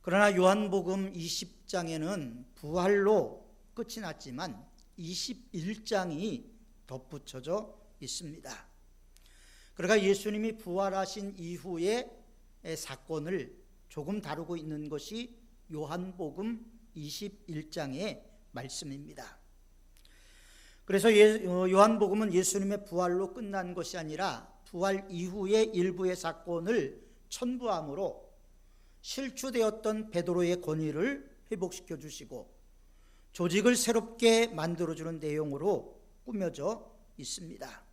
그러나 요한복음 20장에는 부활로 끝이 났지만 21장이 덧붙여져 있습니다. 그러니까 예수님이 부활하신 이후의 사건을 조금 다루고 있는 것이 요한복음 21장의 말씀입니다. 그래서 요한복음은 예수님의 부활로 끝난 것이 아니라 부활 이후의 일부의 사건을 첨부함으로 실추되었던 베드로의 권위를 회복시켜 주시고 조직을 새롭게 만들어주는 내용으로 꾸며져 있습니다.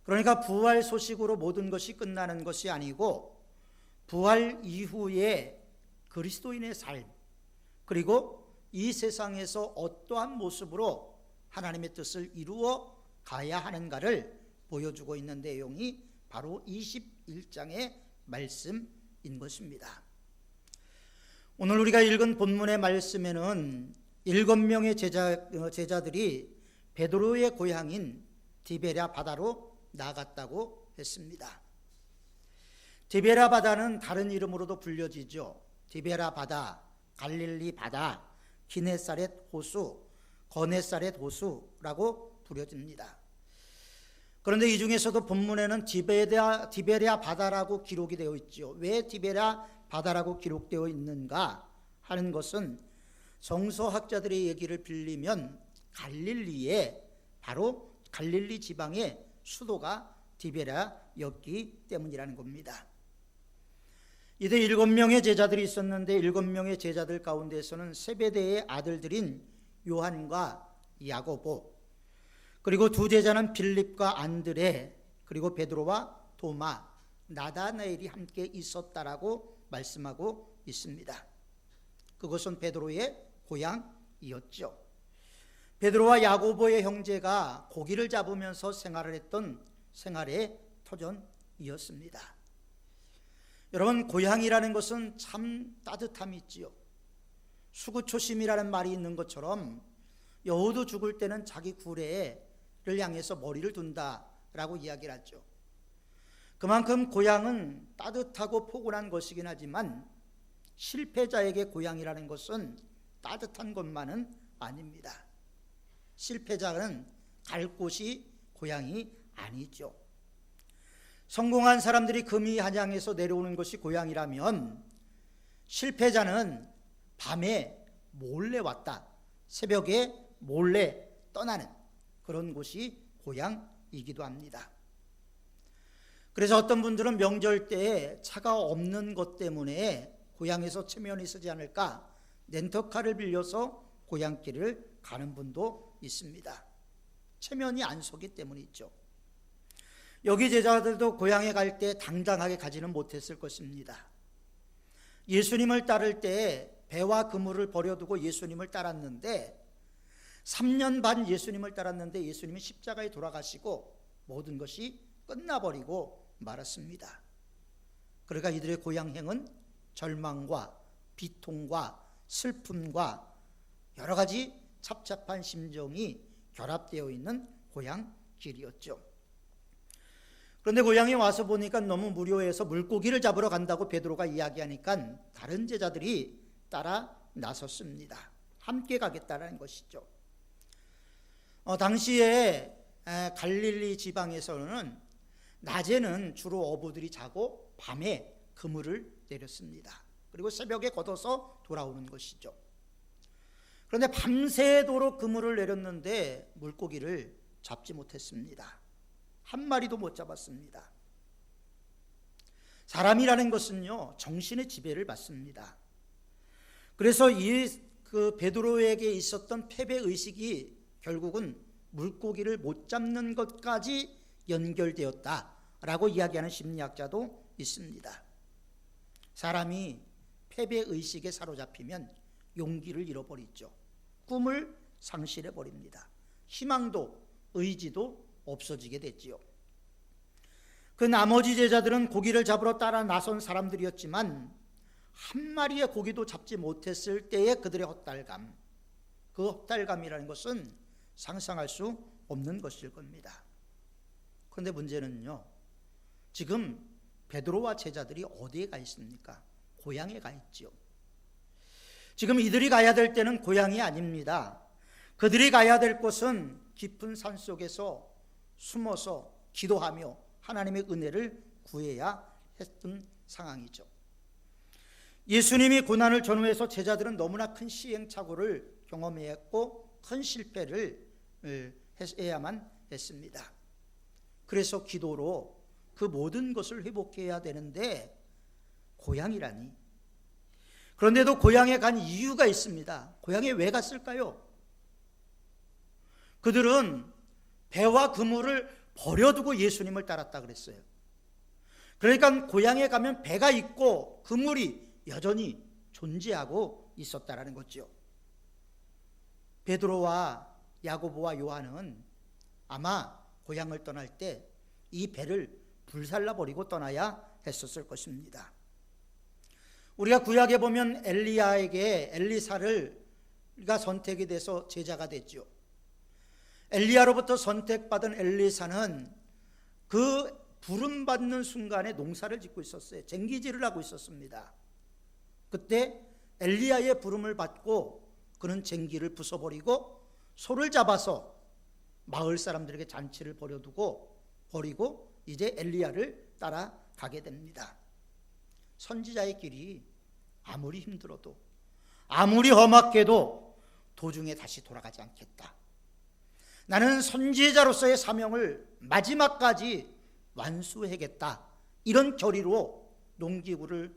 그러니까 부활 소식으로 모든 것이 끝나는 것이 아니고 부활 이후에 그리스도인의 삶, 그리고 이 세상에서 어떠한 모습으로 하나님의 뜻을 이루어 가야 하는가를 보여주고 있는 내용이 바로 21장의 말씀인 것입니다. 오늘 우리가 읽은 본문의 말씀에는 7명의 제자들이 베드로의 고향인 디베랴 바다로 나갔다고 했습니다. 디베랴 바다는 다른 이름으로도 불려지죠. 디베랴 바다, 갈릴리 바다, 기네사렛 호수, 거네사렛 호수라고 부려집니다. 그런데 이 중에서도 본문에는 디베랴 바다라고 기록이 되어 있죠. 왜 디베랴 바다라고 기록되어 있는가 하는 것은 성서학자들의 얘기를 빌리면 갈릴리에, 바로 갈릴리 지방의 수도가 디베랴였기 때문이라는 겁니다. 이때 7명의 제자들이 있었는데 7명의 제자들 가운데서는 세베대의 아들들인 요한과 야고보, 그리고 두 제자는 빌립과 안드레, 그리고 베드로와 도마, 나다나엘이 함께 있었다라고 말씀하고 있습니다. 그것은 베드로의 고향이었죠. 베드로와 야고보의 형제가 고기를 잡으면서 생활을 했던 생활의 터전이었습니다. 여러분, 고향이라는 것은 참 따뜻함이 있지요. 수구초심이라는 말이 있는 것처럼 여우도 죽을 때는 자기 구레를 향해서 머리를 둔다라고 이야기를 하죠. 그만큼 고향은 따뜻하고 포근한 것이긴 하지만 실패자에게 고향이라는 것은 따뜻한 것만은 아닙니다. 실패자는 갈 곳이 고향이 아니죠. 성공한 사람들이 금이 한양에서 내려오는 것이 고향이라면 실패자는 밤에 몰래 왔다, 새벽에 몰래 떠나는 그런 곳이 고향이기도 합니다. 그래서 어떤 분들은 명절 때에 차가 없는 것 때문에 고향에서 체면이 서지 않을까 렌터카를 빌려서 고향길을 가는 분도 있습니다. 체면이 안 서기 때문이죠. 여기 제자들도 고향에 갈 때 당당하게 가지는 못했을 것입니다. 예수님을 따를 때 배와 그물을 버려두고 예수님을 따랐는데 3년 반 예수님을 따랐는데 예수님이 십자가에 돌아가시고 모든 것이 끝나버리고 말았습니다. 그러니까 이들의 고향행은 절망과 비통과 슬픔과 여러 가지 착잡한 심정이 결합되어 있는 고향길이었죠. 그런데 고향에 와서 보니까 너무 무료해서 물고기를 잡으러 간다고 베드로가 이야기하니까 다른 제자들이 따라 나섰습니다. 함께 가겠다는 것이죠. 당시에 갈릴리 지방에서는 낮에는 주로 어부들이 자고 밤에 그물을 내렸습니다. 그리고 새벽에 걷어서 돌아오는 것이죠. 그런데 밤새도록 그물을 내렸는데 물고기를 잡지 못했습니다. 한 마리도 못 잡았습니다. 사람이라는 것은요, 정신의 지배를 받습니다. 그래서 그 베드로에게 있었던 패배의식이 결국은 물고기를 못 잡는 것까지 연결되었다라고 이야기하는 심리학자도 있습니다. 사람이 패배의식에 사로잡히면 용기를 잃어버리죠. 꿈을 상실해버립니다. 희망도 의지도 없어지게 됐지요. 그 나머지 제자들은 고기를 잡으러 따라 나선 사람들이었지만 한 마리의 고기도 잡지 못했을 때의 그들의 헛달감, 그 헛달감이라는 것은 상상할 수 없는 것일 겁니다. 그런데 문제는요, 지금 베드로와 제자들이 어디에 가 있습니까? 고향에 가 있지요. 지금 이들이 가야 될 때는 고향이 아닙니다. 그들이 가야 될 곳은 깊은 산 속에서 숨어서 기도하며 하나님의 은혜를 구해야 했던 상황이죠. 예수님이 고난을 전후해서 제자들은 너무나 큰 시행착오를 경험했고 큰 실패를 해야만 했습니다. 그래서 기도로 그 모든 것을 회복해야 되는데 고향이라니. 그런데도 고향에 간 이유가 있습니다. 고향에 왜 갔을까요? 그들은 배와 그물을 버려두고 예수님을 따랐다 그랬어요. 그러니까 고향에 가면 배가 있고 그물이 여전히 존재하고 있었다라는 거죠. 베드로와 야고보와 요한은 아마 고향을 떠날 때 이 배를 불살라 버리고 떠나야 했었을 것입니다. 우리가 구약에 보면 엘리야에게 엘리사가 선택이 돼서 제자가 됐죠. 엘리야로부터 선택받은 엘리사는 그 부름받는 순간에 농사를 짓고 있었어요. 쟁기질을 하고 있었습니다. 그때 엘리야의 부름을 받고 그는 쟁기를 부숴버리고 소를 잡아서 마을 사람들에게 잔치를 버리고 이제 엘리야를 따라가게 됩니다. 선지자의 길이 아무리 힘들어도 아무리 험악해도 도중에 다시 돌아가지 않겠다. 나는 선지자로서의 사명을 마지막까지 완수하겠다. 이런 결의로 농기구를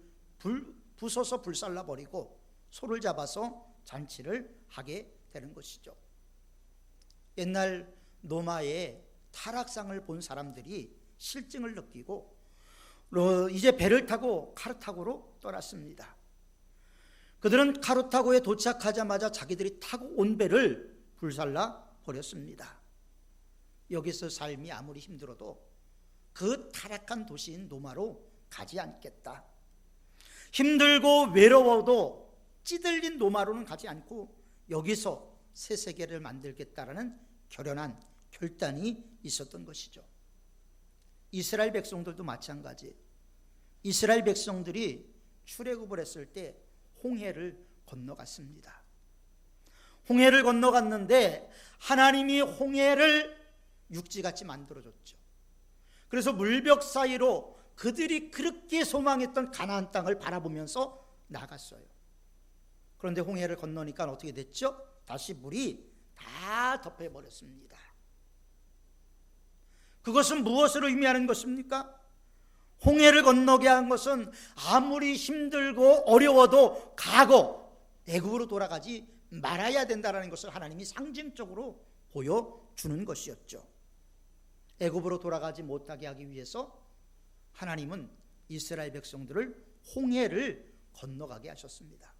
부숴서 불살라버리고 소를 잡아서 잔치를 하게 되는 것이죠. 옛날 노마의 타락상을 본 사람들이 실증을 느끼고 이제 배를 타고 카르타고로 떠났습니다. 그들은 카르타고에 도착하자마자 자기들이 타고 온 배를 불살라 버렸습니다. 여기서 삶이 아무리 힘들어도 그 타락한 도시인 노마로 가지 않겠다. 힘들고 외로워도 찌들린 노마로는 가지 않고 여기서 새 세계를 만들겠다라는 결연한 결단이 있었던 것이죠. 이스라엘 백성들도 마찬가지. 이스라엘 백성들이 출애굽을 했을 때 홍해를 건너갔습니다. 홍해를 건너갔는데 하나님이 홍해를 육지같이 만들어줬죠. 그래서 물벽 사이로 그들이 그렇게 소망했던 가나안 땅을 바라보면서 나갔어요. 그런데 홍해를 건너니까 어떻게 됐죠? 다시 물이 다 덮여버렸습니다. 그것은 무엇을 의미하는 것입니까? 홍해를 건너게 한 것은 아무리 힘들고 어려워도 가고 애굽으로 돌아가지 말아야 된다는 것을 하나님이 상징적으로 보여주는 것이었죠. 애굽으로 돌아가지 못하게 하기 위해서 하나님은 이스라엘 백성들을 홍해를 건너가게 하셨습니다.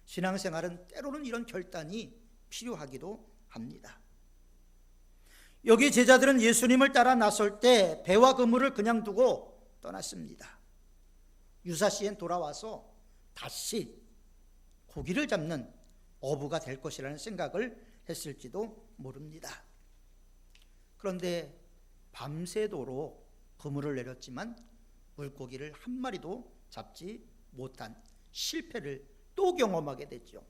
신앙생활은 때로는 이런 결단이 필요하기도 합니다. 여기 제자들은 예수님을 따라 나설 때 배와 그물을 그냥 두고 떠났습니다. 유사시엔 돌아와서 다시 고기를 잡는 어부가 될 것이라는 생각을 했을지도 모릅니다. 그런데 밤새도록 그물을 내렸지만 물고기를 한 마리도 잡지 못한 실패를 또 경험하게 됐죠.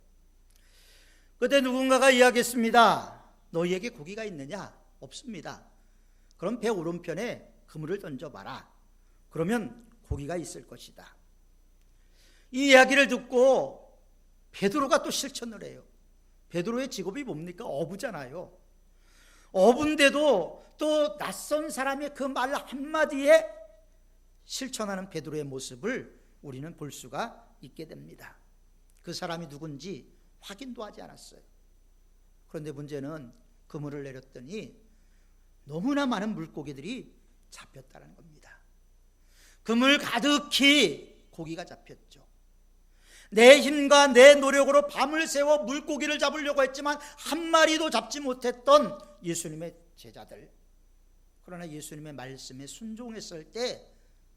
그때 누군가가 이야기했습니다. 너희에게 고기가 있느냐? 없습니다. 그럼 배 오른편에 그물을 던져봐라. 그러면 고기가 있을 것이다. 이 이야기를 듣고 베드로가 또 실천을 해요. 베드로의 직업이 뭡니까? 어부잖아요. 어부인데도 또 낯선 사람의 그 말 한마디에 실천하는 베드로의 모습을 우리는 볼 수가 있게 됩니다. 그 사람이 누군지 확인도 하지 않았어요. 그런데 문제는 그물을 내렸더니 너무나 많은 물고기들이 잡혔다는 겁니다. 그물 가득히 고기가 잡혔죠. 내 힘과 내 노력으로 밤을 새워 물고기를 잡으려고 했지만 한 마리도 잡지 못했던 예수님의 제자들. 그러나 예수님의 말씀에 순종했을 때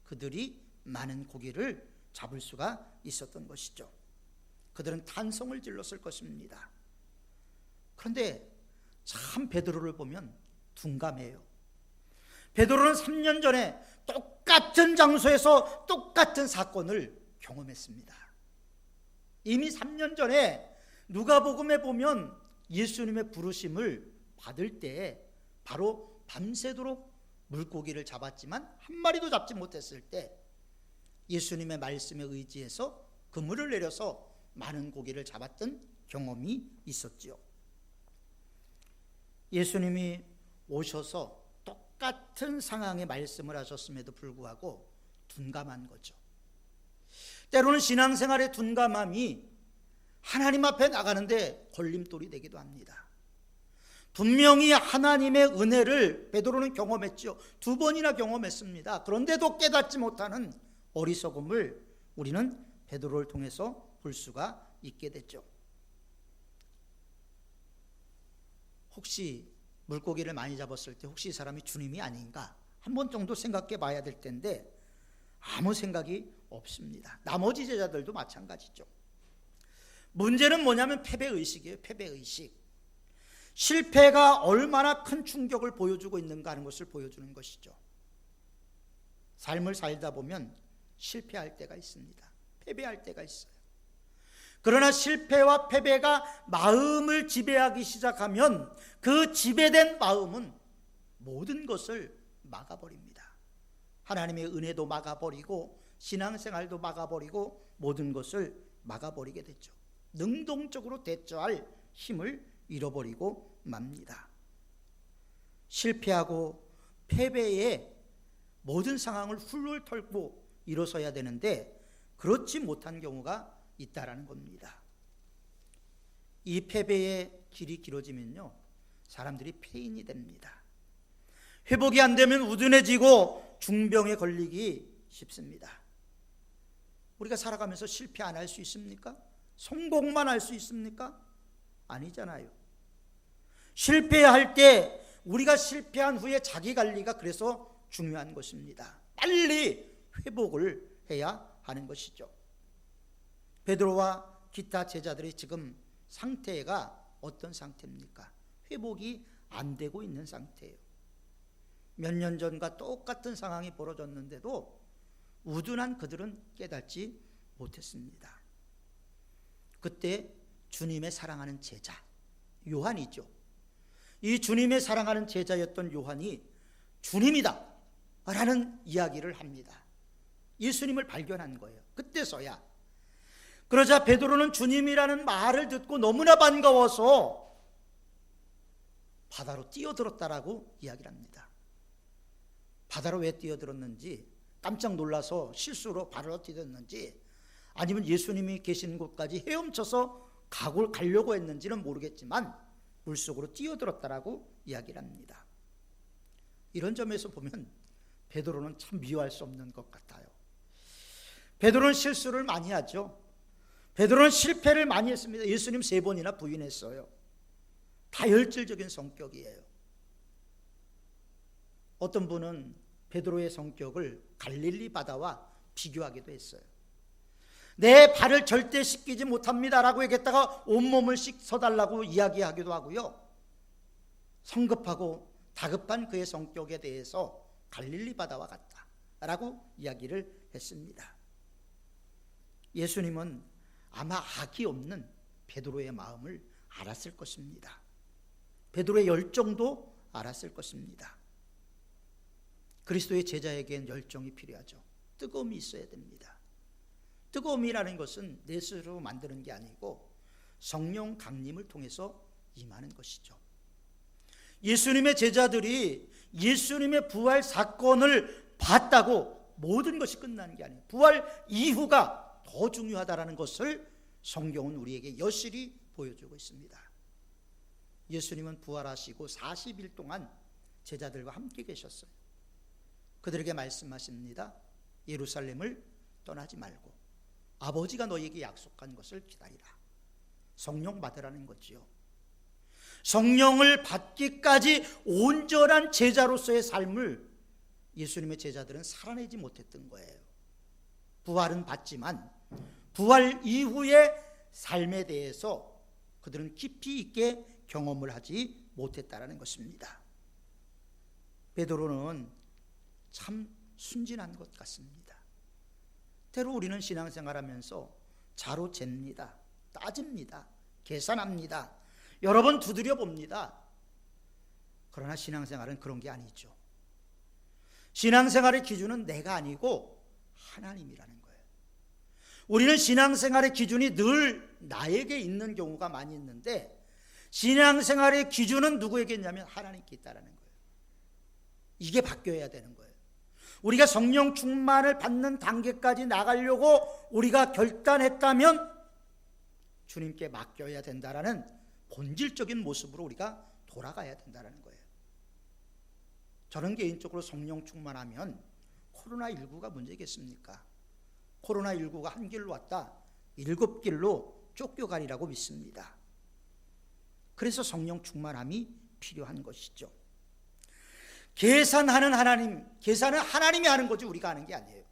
그들이 많은 고기를 잡을 수가 있었던 것이죠. 그들은 탄성을 질렀을 것입니다. 그런데 참 베드로를 보면 둔감해요. 베드로는 3년 전에 똑같은 장소에서 똑같은 사건을 경험했습니다. 이미 3년 전에 누가복음에 보면 예수님의 부르심을 받을 때 바로 밤새도록 물고기를 잡았지만 한 마리도 잡지 못했을 때 예수님의 말씀에 의지해서 그물을 내려서 많은 고기를 잡았던 경험이 있었지요. 예수님이 오셔서 똑같은 상황의 말씀을 하셨음에도 불구하고 둔감한 거죠. 때로는 신앙생활의 둔감함이 하나님 앞에 나가는데 걸림돌이 되기도 합니다. 분명히 하나님의 은혜를 베드로는 경험했죠. 2번이나 경험했습니다. 그런데도 깨닫지 못하는 어리석음을 우리는 베드로를 통해서 볼 수가 있게 됐죠. 혹시 물고기를 많이 잡았을 때 혹시 이 사람이 주님이 아닌가 한 번 정도 생각해 봐야 될 텐데 아무 생각이 없습니다. 나머지 제자들도 마찬가지죠. 문제는 뭐냐면 패배의식이에요. 패배의식. 실패가 얼마나 큰 충격을 보여주고 있는가 하는 것을 보여주는 것이죠. 삶을 살다 보면 실패할 때가 있습니다. 패배할 때가 있어요. 그러나 실패와 패배가 마음을 지배하기 시작하면 그 지배된 마음은 모든 것을 막아버립니다. 하나님의 은혜도 막아버리고 신앙생활도 막아버리고 모든 것을 막아버리게 되죠. 능동적으로 대처할 힘을 잃어버리고 맙니다. 실패하고 패배의 모든 상황을 훌훌 털고 일어서야 되는데 그렇지 못한 경우가 있다라는 겁니다. 이 패배의 길이 길어지면요 사람들이 폐인이 됩니다. 회복이 안 되면 우둔해지고 중병에 걸리기 쉽습니다. 우리가 살아가면서 실패 안 할 수 있습니까? 성공만 할 수 있습니까? 아니잖아요. 실패할 때 우리가 실패한 후에 자기 관리가 그래서 중요한 것입니다. 빨리 회복을 해야 하는 것이죠. 베드로와 기타 제자들이 지금 상태가 어떤 상태입니까? 회복이 안 되고 있는 상태예요. 몇 년 전과 똑같은 상황이 벌어졌는데도 우둔한 그들은 깨닫지 못했습니다. 그때 주님의 사랑하는 제자 요한이죠. 이 주님의 사랑하는 제자였던 요한이 주님이다 라는 이야기를 합니다. 예수님을 발견한 거예요. 그때서야. 그러자 베드로는 주님이라는 말을 듣고 너무나 반가워서 바다로 뛰어들었다라고 이야기를 합니다. 바다로 왜 뛰어들었는지, 깜짝 놀라서 실수로 바다로 뛰어들었는지, 아니면 예수님이 계신 곳까지 헤엄쳐서 가려고 했는지는 모르겠지만 물속으로 뛰어들었다라고 이야기를 합니다. 이런 점에서 보면 베드로는 참 미워할 수 없는 것 같아요. 베드로는 실수를 많이 하죠. 베드로는 실패를 많이 했습니다. 예수님 3번이나 부인했어요. 다혈질적인 성격이에요. 어떤 분은 베드로의 성격을 갈릴리 바다와 비교하기도 했어요. 내 발을 절대 씻기지 못합니다라고 얘기했다가 온몸을 씻어달라고 이야기하기도 하고요. 성급하고 다급한 그의 성격에 대해서 갈릴리 바다와 같다라고 이야기를 했습니다. 예수님은 아마 악이 없는 베드로의 마음을 알았을 것입니다. 베드로의 열정도 알았을 것입니다. 그리스도의 제자에겐 열정이 필요하죠. 뜨거움이 있어야 됩니다. 뜨거움이라는 것은 내 스스로 만드는 게 아니고 성령 강림을 통해서 임하는 것이죠. 예수님의 제자들이 예수님의 부활 사건을 봤다고 모든 것이 끝나는 게 아니에요. 부활 이후가 더 중요하다는 것을 성경은 우리에게 여실히 보여주고 있습니다. 예수님은 부활하시고 40일 동안 제자들과 함께 계셨어요. 그들에게 말씀하십니다. 예루살렘을 떠나지 말고 아버지가 너에게 약속한 것을 기다리라. 성령 받으라는 거지요. 성령을 받기까지 온전한 제자로서의 삶을 예수님의 제자들은 살아내지 못했던 거예요. 부활은 받지만 부활 이후의 삶에 대해서 그들은 깊이 있게 경험을 하지 못했다라는 것입니다. 베드로는 참 순진한 것 같습니다. 때때로 우리는 신앙생활하면서 자로 잽니다. 따집니다. 계산합니다. 여러 번 두드려 봅니다. 그러나 신앙생활은 그런 게 아니죠. 신앙생활의 기준은 내가 아니고 하나님이라는 거예요. 우리는 신앙생활의 기준이 늘 나에게 있는 경우가 많이 있는데, 신앙생활의 기준은 누구에게 있냐면 하나님께 있다라는 거예요. 이게 바뀌어야 되는 거예요. 우리가 성령 충만을 받는 단계까지 나가려고 우리가 결단했다면 주님께 맡겨야 된다라는 본질적인 모습으로 우리가 돌아가야 된다는 거예요. 저는 개인적으로 성령 충만하면 코로나19가 문제겠습니까? 코로나19가 한 길로 왔다 7길로 쫓겨가리라고 믿습니다. 그래서 성령 충만함이 필요한 것이죠. 계산하는 하나님, 계산은 하나님이 하는 거지 우리가 하는 게 아니에요.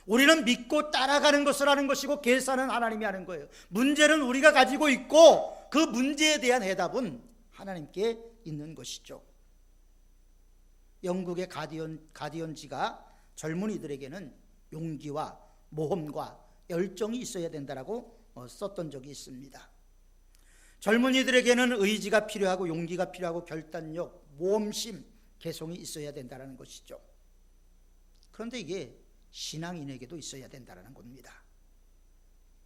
우리는 믿고 따라가는 것을 하는 것이고 계산은 하나님이 하는 거예요. 문제는 우리가 가지고 있고 그 문제에 대한 해답은 하나님께 있는 것이죠. 영국의 가디언지가 젊은이들에게는 용기와 모험과 열정이 있어야 된다라고 썼던 적이 있습니다. 젊은이들에게는 의지가 필요하고 용기가 필요하고 결단력, 모험심, 개성이 있어야 된다는 것이죠. 그런데 이게 신앙인에게도 있어야 된다는 겁니다.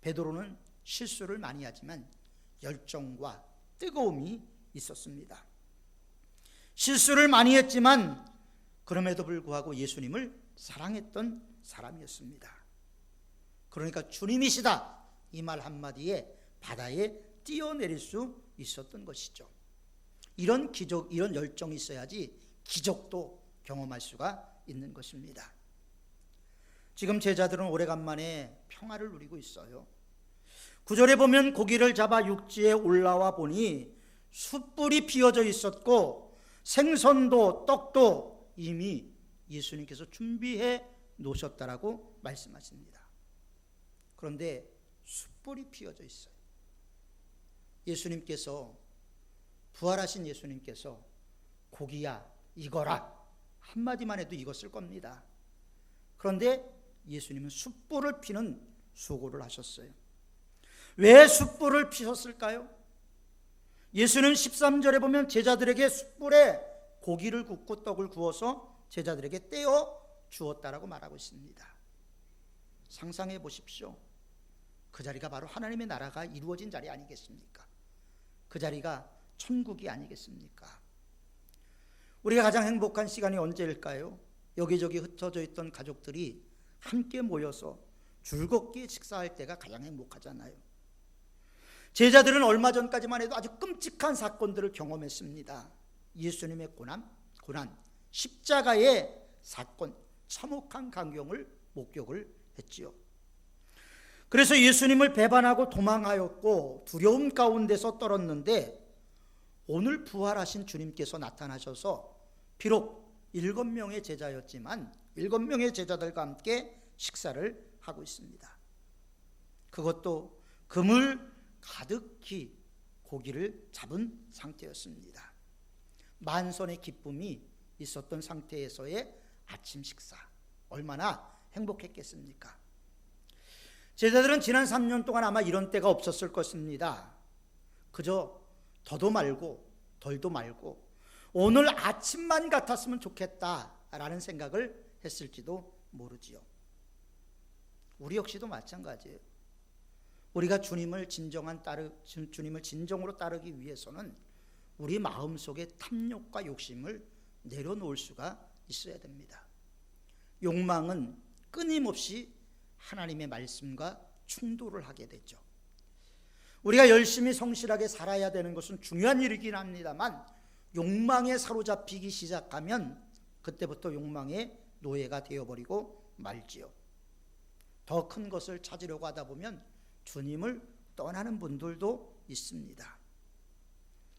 베드로는 실수를 많이 하지만 열정과 뜨거움이 있었습니다. 실수를 많이 했지만 그럼에도 불구하고 예수님을 사랑했던 사람이었습니다. 그러니까 주님이시다 이 말 한마디에 바다에 뛰어내릴 수 있었던 것이죠. 이런 기적, 이런 열정이 있어야지 기적도 경험할 수가 있는 것입니다. 지금 제자들은 오래간만에 평화를 누리고 있어요. 9절에 보면 고기를 잡아 육지에 올라와 보니 숯불이 피어져 있었고 생선도 떡도 이미 예수님께서 준비해 놓으셨다라고 말씀하십니다. 그런데 숯불이 피어져 있어요. 예수님께서, 부활하신 예수님께서 고기야 이거라 한마디만 해도 익었을 겁니다. 그런데 예수님은 숯불을 피는 수고를 하셨어요. 왜 숯불을 피셨을까요? 예수는 13절에 보면 제자들에게 숯불에 고기를 굽고 떡을 구워서 제자들에게 떼어 주었다라고 말하고 있습니다. 상상해 보십시오. 그 자리가 바로 하나님의 나라가 이루어진 자리 아니겠습니까? 그 자리가 천국이 아니겠습니까? 우리가 가장 행복한 시간이 언제일까요? 여기저기 흩어져 있던 가족들이 함께 모여서 즐겁게 식사할 때가 가장 행복하잖아요. 제자들은 얼마 전까지만 해도 아주 끔찍한 사건들을 경험했습니다. 예수님의 고난, 십자가의 사건, 참혹한 광경을 목격을 했지요. 그래서 예수님을 배반하고 도망하였고 두려움 가운데서 떨었는데 오늘 부활하신 주님께서 나타나셔서 비록 7명의 제자였지만 7명의 제자들과 함께 식사를 하고 있습니다. 그것도 그물 가득히 고기를 잡은 상태였습니다. 만선의 기쁨이 있었던 상태에서의 아침 식사, 얼마나 행복했겠습니까? 제자들은 지난 3년 동안 아마 이런 때가 없었을 것입니다. 그저 더도 말고 덜도 말고 오늘 아침만 같았으면 좋겠다라는 생각을 했을지도 모르지요. 우리 역시도 마찬가지예요. 우리가 주님을 진정으로 따르기 위해서는 우리 마음속에 탐욕과 욕심을 내려놓을 수가 있어야 됩니다. 욕망은 끊임없이 하나님의 말씀과 충돌을 하게 되죠. 우리가 열심히 성실하게 살아야 되는 것은 중요한 일이긴 합니다만 욕망에 사로잡히기 시작하면 그때부터 욕망의 노예가 되어버리고 말지요. 더 큰 것을 찾으려고 하다 보면 주님을 떠나는 분들도 있습니다.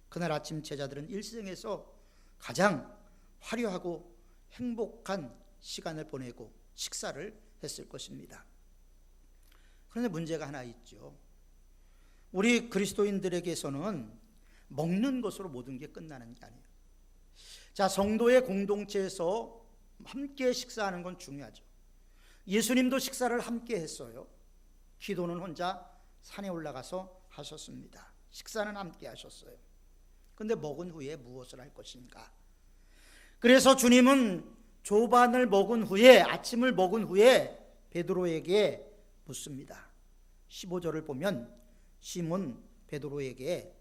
그날 아침 제자들은 일생에서 가장 화려하고 행복한 시간을 보내고 식사를 했을 것입니다. 그런데 문제가 하나 있죠. 우리 그리스도인들에게서는 먹는 것으로 모든 게 끝나는 게 아니에요. 자, 성도의 공동체에서 함께 식사하는 건 중요하죠. 예수님도 식사를 함께 했어요. 기도는 혼자 산에 올라가서 하셨습니다. 식사는 함께 하셨어요. 그런데 먹은 후에 무엇을 할 것인가? 그래서 주님은 조반을 먹은 후에, 아침을 먹은 후에 베드로에게 묻습니다. 15절을 보면 시몬 베드로에게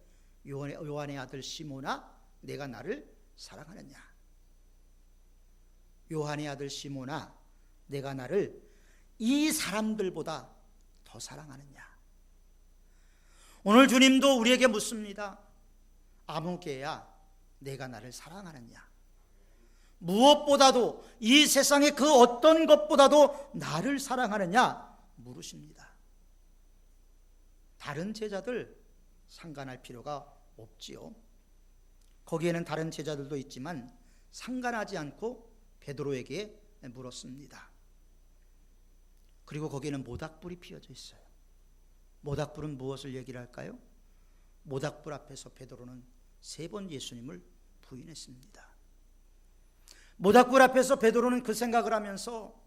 요한의 아들 시몬아, 내가 나를 사랑하느냐? 요한의 아들 시몬아, 내가 나를 이 사람들보다 더 사랑하느냐? 오늘 주님도 우리에게 묻습니다. 아무개야, 내가 나를 사랑하느냐? 무엇보다도, 이 세상의 그 어떤 것보다도 나를 사랑하느냐 물으십니다. 다른 제자들 상관할 필요가 없지요. 거기에는 다른 제자들도 있지만 상관하지 않고 베드로에게 물었습니다. 그리고 거기에는 모닥불이 피어져 있어요. 모닥불은 무엇을 얘기를 할까요? 모닥불 앞에서 베드로는 3번 예수님을 부인했습니다. 모닥불 앞에서 베드로는 그 생각을 하면서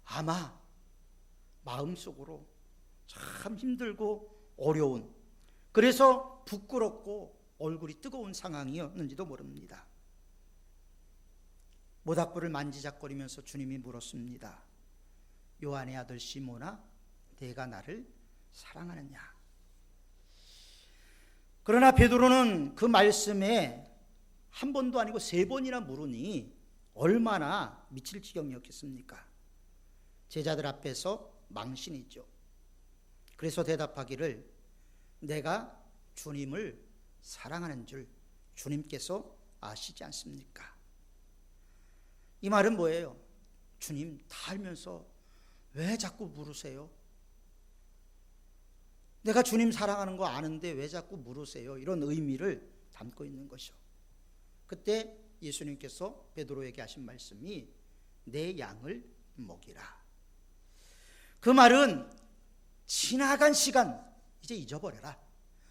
아마 마음속으로 참 힘들고 어려운, 그래서 부끄럽고 얼굴이 뜨거운 상황이었는지도 모릅니다. 모닥불을 만지작거리면서 주님이 물었습니다. 요한의 아들 시몬아, 내가 나를 사랑하느냐? 그러나 베드로는 그 말씀에 한 번도 아니고 3번이나 물으니 얼마나 미칠 지경이었겠습니까? 제자들 앞에서 망신이죠. 그래서 대답하기를, 내가 주님을 사랑하는 줄 주님께서 아시지 않습니까? 이 말은 뭐예요? 주님 다 알면서 왜 자꾸 물으세요? 내가 주님 사랑하는 거 아는데 왜 자꾸 물으세요? 이런 의미를 담고 있는 것이요. 그때 예수님께서 베드로에게 하신 말씀이 내 양을 먹이라. 그 말은 지나간 시간 이제 잊어버려라.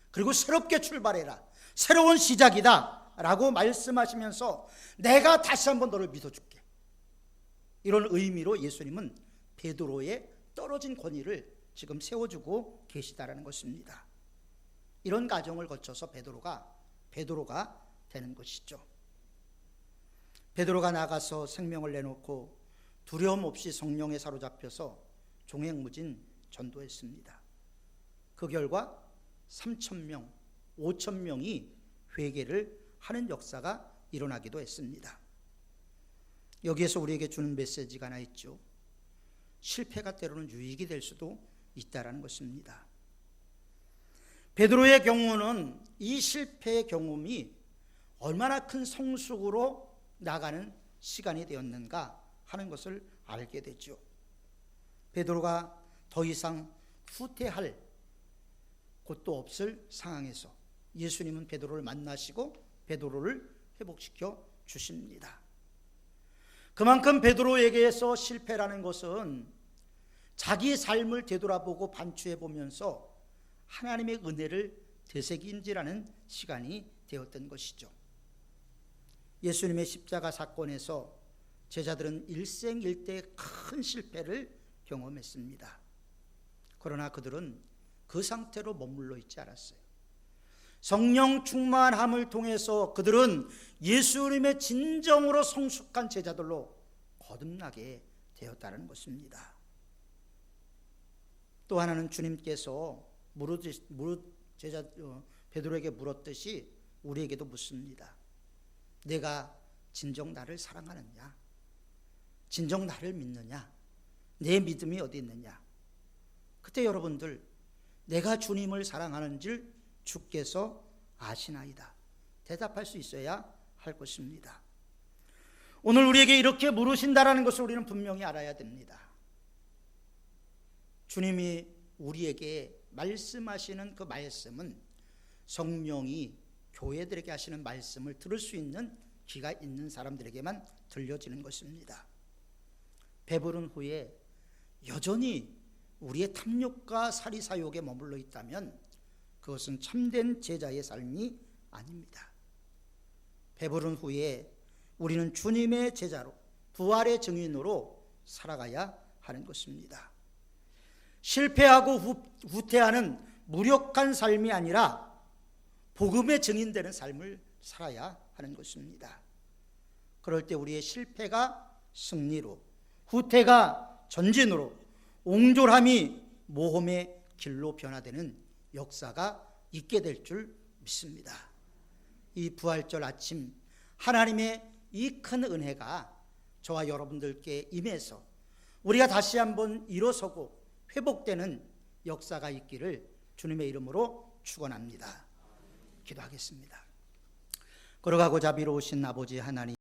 그리고 새롭게 출발해라. 새로운 시작이다 라고 말씀하시면서 내가 다시 한번 너를 믿어줄게. 이런 의미로 예수님은 베드로의 떨어진 권위를 지금 세워주고 계시다라는 것입니다. 이런 과정을 거쳐서 베드로가 되는 것이죠. 베드로가 나가서 생명을 내놓고 두려움 없이 성령에 사로잡혀서 종횡무진 전도했습니다. 그 결과 3,000명, 5,000명이 회개를 하는 역사가 일어나기도 했습니다. 여기에서 우리에게 주는 메시지가 하나 있죠. 실패가 때로는 유익이 될 수도 있다라는 것입니다. 베드로의 경우는 이 실패의 경험이 얼마나 큰 성숙으로 나가는 시간이 되었는가 하는 것을 알게 되죠. 베드로가 더 이상 후퇴할 곳도 없을 상황에서 예수님은 베드로를 만나시고 베드로를 회복시켜 주십니다. 그만큼 베드로에게서 실패라는 것은 자기 삶을 되돌아보고 반추해 보면서 하나님의 은혜를 되새김질하는 시간이 되었던 것이죠. 예수님의 십자가 사건에서 제자들은 일생일대의 큰 실패를 경험했습니다. 그러나 그들은 그 상태로 머물러 있지 않았어요. 성령 충만함을 통해서 그들은 예수님의 진정으로 성숙한 제자들로 거듭나게 되었다는 것입니다. 또 하나는 주님께서 베드로에게 물었듯이 우리에게도 묻습니다. 내가 진정 나를 사랑하느냐? 진정 나를 믿느냐? 내 믿음이 어디 있느냐? 그때 여러분들, 내가 주님을 사랑하는 줄 주께서 아시나이다. 대답할 수 있어야 할 것입니다. 오늘 우리에게 이렇게 물으신다라는 것을 우리는 분명히 알아야 됩니다. 주님이 우리에게 말씀하시는 그 말씀은 성령이 교회들에게 하시는 말씀을 들을 수 있는 귀가 있는 사람들에게만 들려지는 것입니다. 배부른 후에 여전히 우리의 탐욕과 사리사욕에 머물러 있다면 그것은 참된 제자의 삶이 아닙니다. 배부른 후에 우리는 주님의 제자로, 부활의 증인으로 살아가야 하는 것입니다. 실패하고 후퇴하는 무력한 삶이 아니라 복음의 증인되는 삶을 살아야 하는 것입니다. 그럴 때 우리의 실패가 승리로, 후퇴가 전진으로, 옹졸함이 모험의 길로 변화되는 역사가 있게 될 줄 믿습니다. 이 부활절 아침 하나님의 이 큰 은혜가 저와 여러분들께 임해서 우리가 다시 한번 일어서고 회복되는 역사가 있기를 주님의 이름으로 축원합니다. 기도하겠습니다. 걸어가고 자비로우신 아버지 하나님,